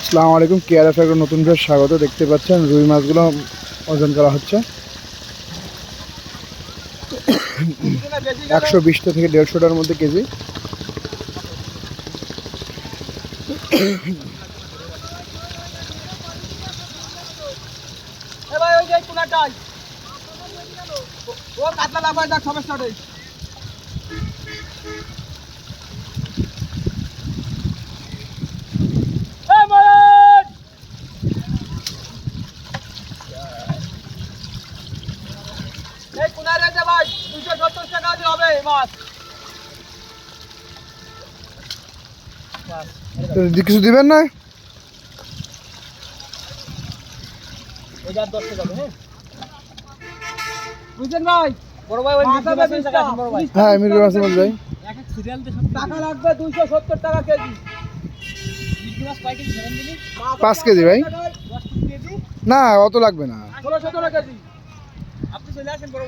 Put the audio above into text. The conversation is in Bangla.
আসসালামু আলাইকুম। কেআরএফ এর নতুন ভিডিও স্বাগত। দেখতে পাচ্ছেন রুই মাছগুলো ওজন করা হচ্ছে 120 থেকে 150টার মধ্যে কেজি। কিছু দিবেন না? হ্যাঁ, মিরপুর মাছের মধ্যে ভাই টাকা লাগবে 270 টাকা কেজি। 5 কেজি ভাই। না, অত লাগবে না। 16-17 কেজি। আপনি চলে আসেন বড় ভাই।